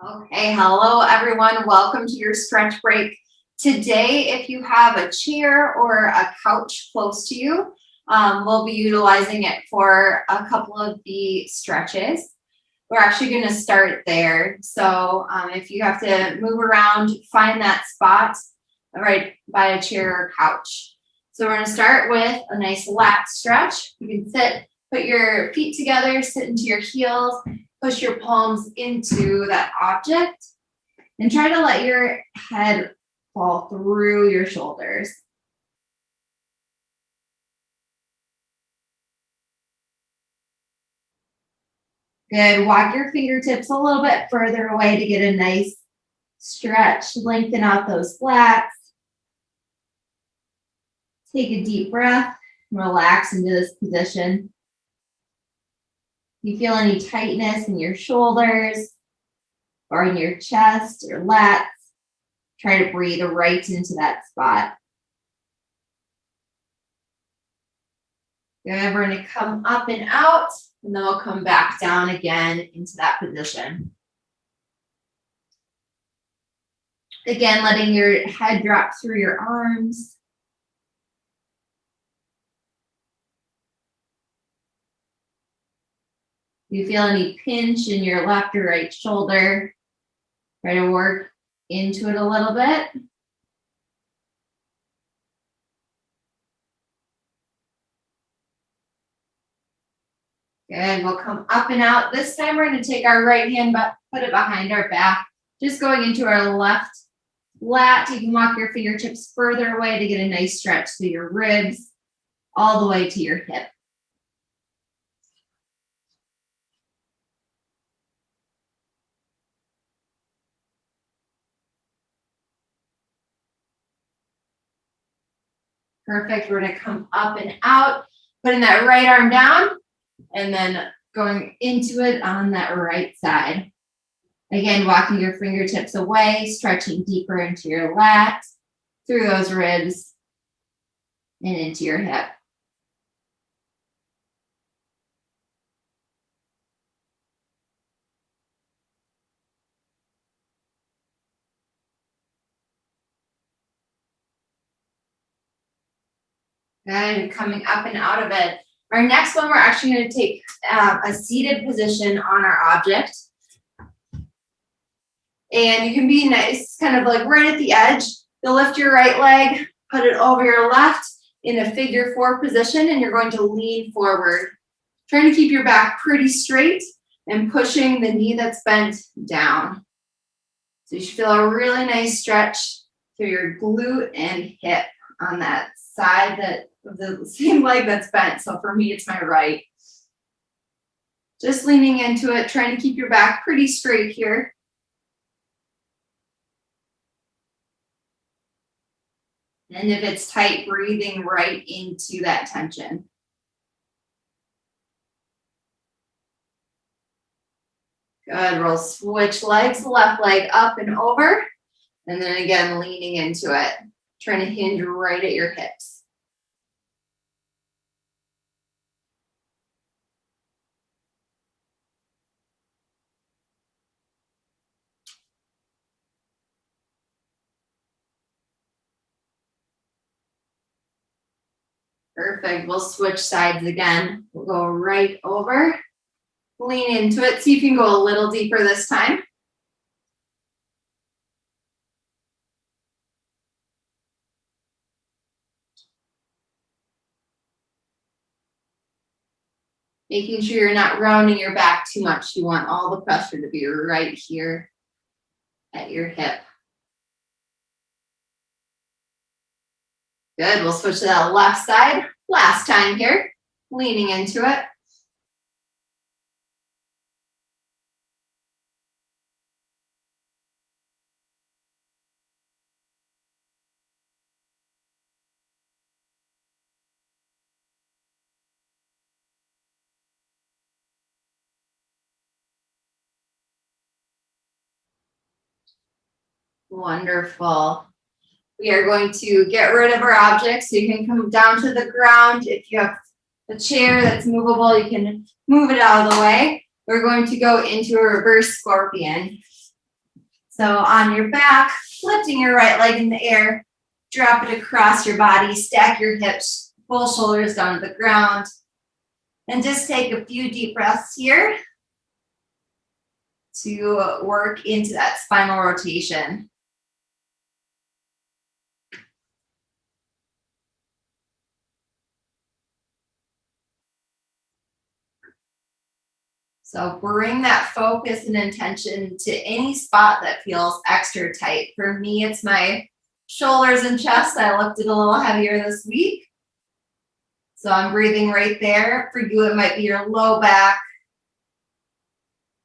Okay, hello everyone. Welcome to your stretch break. Today, if you have a chair or a couch close to you, we'll be utilizing it for a couple of the stretches. We're actually going to start there. So if you have to move around, find that spot right by a chair or couch. So we're going to start with a nice lat stretch. You can sit, put your feet together, sit into your heels, push your palms into that object, and try to let your head fall through your shoulders. Good. Walk your fingertips a little bit further away to get a nice stretch. Lengthen out those lats. Take a deep breath and relax into this position. If you feel any tightness in your shoulders or in your chest or lats, try to breathe right into that spot. Good. We're going to come up and out, and then we'll come back down again into that position. Again, letting your head drop through your arms. If you feel any pinch in your left or right shoulder, try to work into it a little bit. Good. We'll come up and out. This time we're going to take our right hand, but put it behind our back. Just going into our left lat. You can walk your fingertips further away to get a nice stretch through your ribs, all the way to your hip. Perfect. We're going to come up and out, putting that right arm down, and then going into it on that right side. Again, walking your fingertips away, stretching deeper into your lat, through those ribs, and into your hip. Good. Coming up and out of it. Our next one, we're actually going to take a seated position on our object. And you can be nice, kind of like right at the edge. You'll lift your right leg, put it over your left in a figure 4 position, and you're going to lean forward. Trying to keep your back pretty straight and pushing the knee that's bent down. So you should feel a really nice stretch through your glute and hip on that side of the same leg that's bent. So for me, it's my right. Just leaning into it, trying to keep your back pretty straight here. And if it's tight, breathing right into that tension. Good. We'll switch legs, left leg up and over. And then again, leaning into it, trying to hinge right at your hips. Perfect. We'll switch sides again. We'll go right over. Lean into it. See if you can go a little deeper this time. Making sure you're not rounding your back too much. You want all the pressure to be right here at your hip. Good. We'll switch to that left side. Last time here. Leaning into it. Wonderful. We are going to get rid of our objects. So you can come down to the ground. If you have a chair that's movable, you can move it out of the way. We're going to go into a reverse scorpion. So on your back, lifting your right leg in the air, drop it across your body, stack your hips, pull shoulders down to the ground, and just take a few deep breaths here to work into that spinal rotation. So bring that focus and intention to any spot that feels extra tight. For me, it's my shoulders and chest. I lifted a little heavier this week. So I'm breathing right there. For you, it might be your low back,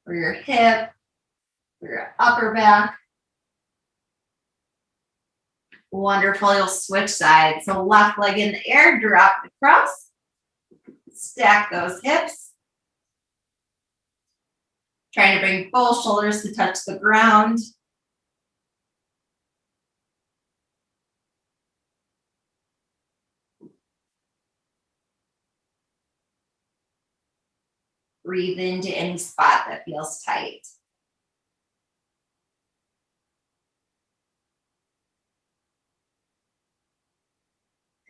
or your hip, or your upper back. Wonderful, you'll switch sides. So left leg in the air, drop it across. Stack those hips. Trying to bring both shoulders to touch the ground. Breathe into any spot that feels tight.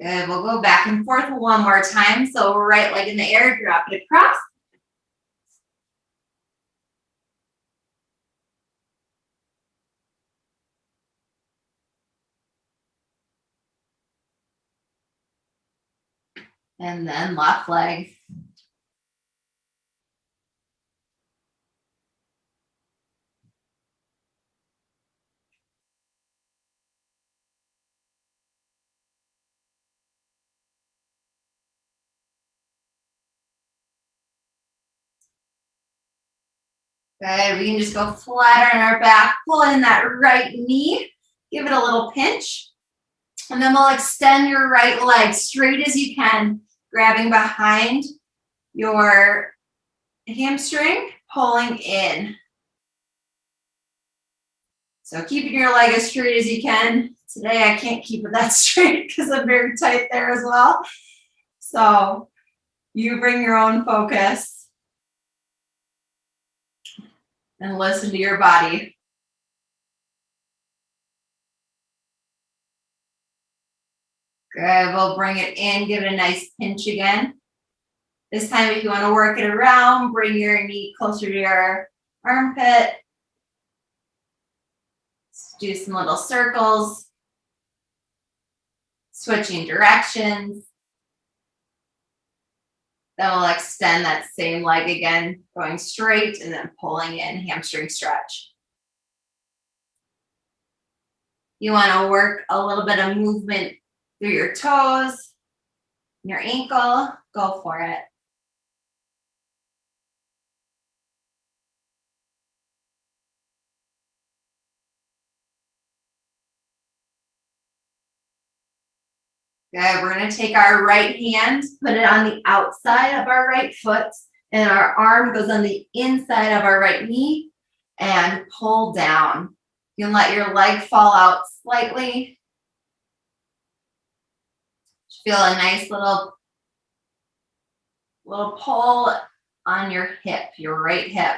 Good, we'll go back and forth one more time. So right leg in the air, drop it across. And then left leg. Good, we can just go flat on our back, pull in that right knee, give it a little pinch. And then we'll extend your right leg straight as you can, grabbing behind your hamstring, pulling in. So keeping your leg as straight as you can. Today I can't keep it that straight because I'm very tight there as well. So you bring your own focus and listen to your body. Good, we'll bring it in, give it a nice pinch again. This time if you want to work it around, bring your knee closer to your armpit. Do some little circles, switching directions. Then we'll extend that same leg again, going straight and then pulling in, hamstring stretch. You want to work a little bit of movement through your toes, your ankle, go for it. Good, we're going to take our right hand, put it on the outside of our right foot, and our arm goes on the inside of our right knee, and pull down. You can let your leg fall out slightly. Feel a nice little pull on your hip, your right hip.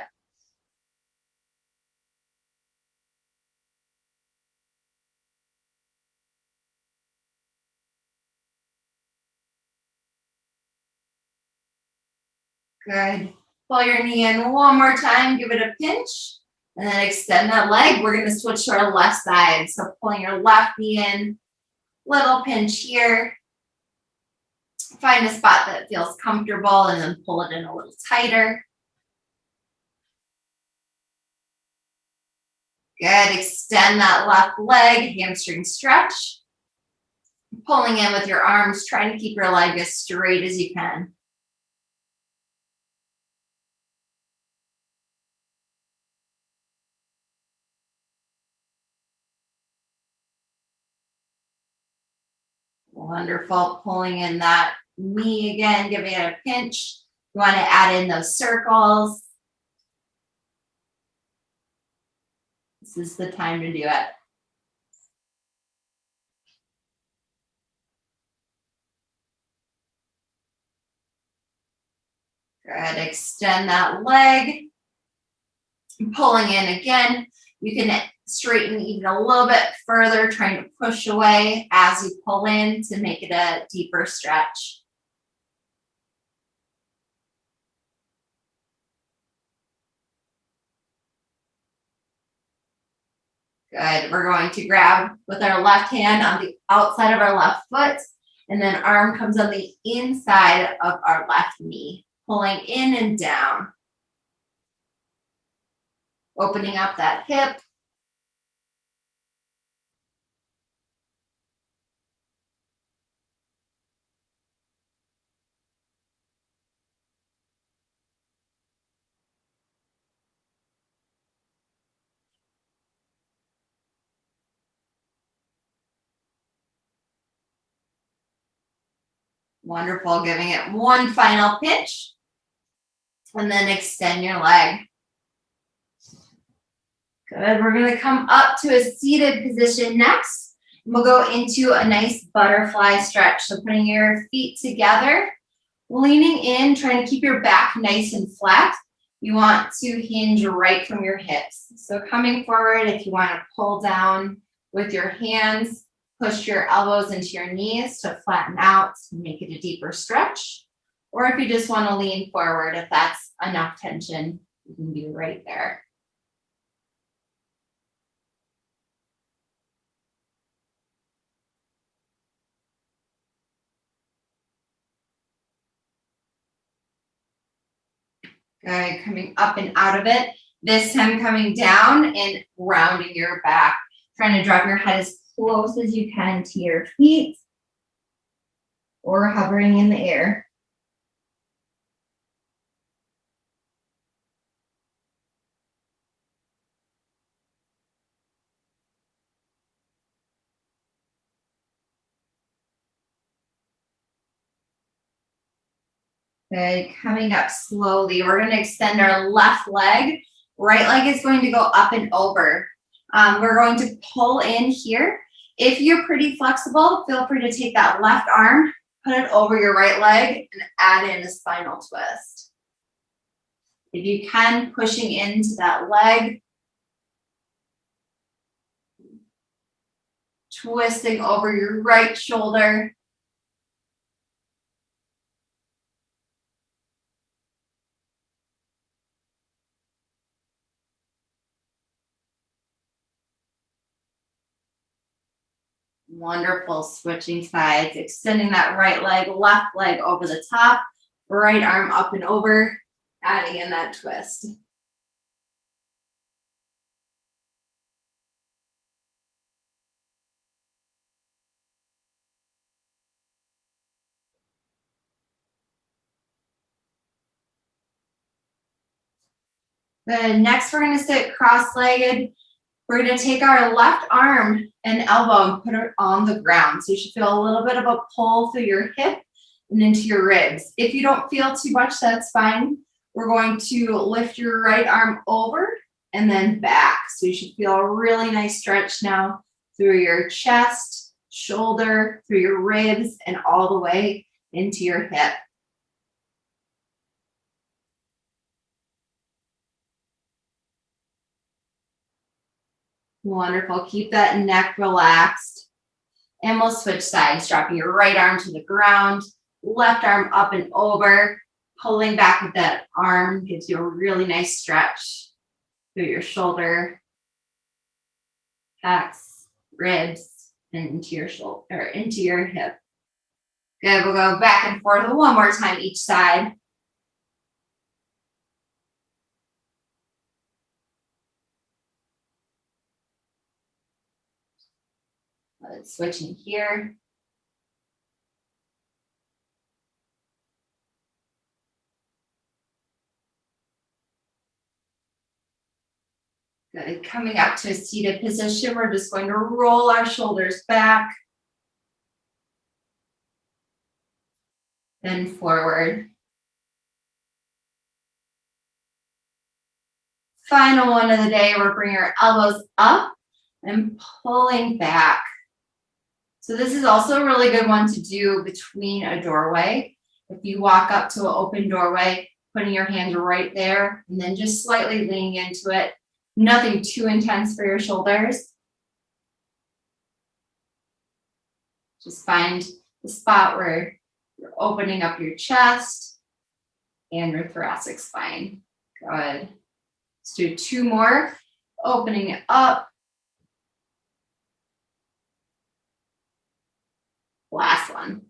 Good. Pull your knee in one more time, give it a pinch, and then extend that leg. We're going to switch to our left side. So pulling your left knee in, little pinch here. Find a spot that feels comfortable and then pull it in a little tighter. Good, extend that left leg, hamstring stretch. Pulling in with your arms, trying to keep your leg as straight as you can. Wonderful, pulling in that knee again, giving it a pinch. You want to add in those circles. This is the time to do it. Good, extend that leg. Pulling in again. You can straighten even a little bit further, trying to push away as you pull in to make it a deeper stretch. Good. We're going to grab with our left hand on the outside of our left foot, and then arm comes on the inside of our left knee, pulling in and down. Opening up that hip. Wonderful. Giving it one final pinch, and then extend your leg. Good. We're going to come up to a seated position next. We'll go into a nice butterfly stretch. So putting your feet together, leaning in, trying to keep your back nice and flat. You want to hinge right from your hips. So coming forward, if you want to pull down with your hands, push your elbows into your knees to flatten out, make it a deeper stretch. Or if you just want to lean forward, if that's enough tension, you can do right there. Good, coming up and out of it. This time coming down and rounding your back. Trying to drop your head as close as you can to your feet or hovering in the air. Good, coming up slowly. We're going to extend our left leg. Right leg is going to go up and over. We're going to pull in here. If you're pretty flexible, feel free to take that left arm, put it over your right leg, and add in a spinal twist. If you can, pushing into that leg, twisting over your right shoulder. Wonderful. Switching sides, extending that right leg, left leg over the top, right arm up and over, adding in that twist. Good. Next, we're going to sit cross-legged. We're going to take our left arm and elbow and put it on the ground. So you should feel a little bit of a pull through your hip and into your ribs. If you don't feel too much, that's fine. We're going to lift your right arm over and then back. So you should feel a really nice stretch now through your chest, shoulder, through your ribs, and all the way into your hip. Wonderful. Keep that neck relaxed. And we'll switch sides, dropping your right arm to the ground, left arm up and over, pulling back with that arm gives you a really nice stretch through your shoulder, pecs, ribs, and into your shoulder, or into your hip. Good. We'll go back and forth one more time each side. Switching here. Good. Coming up to a seated position, we're just going to roll our shoulders back, then forward. Final one of the day, we're bringing our elbows up and pulling back. So this is also a really good one to do between a doorway. If you walk up to an open doorway, putting your hands right there and then just slightly leaning into it, Nothing too intense for your shoulders. Just find the spot where you're opening up your chest and your thoracic spine. Good. Let's do 2 more. Opening it up. Last one.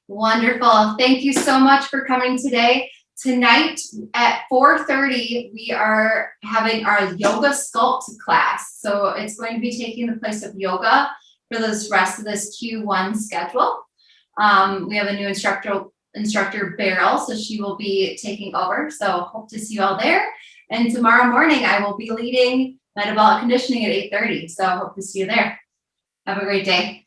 Wonderful. Thank you so much for coming today. Tonight at 4:30, we are having our yoga sculpt class. So it's going to be taking the place of yoga for this rest of this Q1 schedule. We have a new instructor Beryl, so she will be taking over. So hope to see you all there. And tomorrow morning, I will be leading metabolic conditioning at 8:30. So hope to see you there. Have a great day.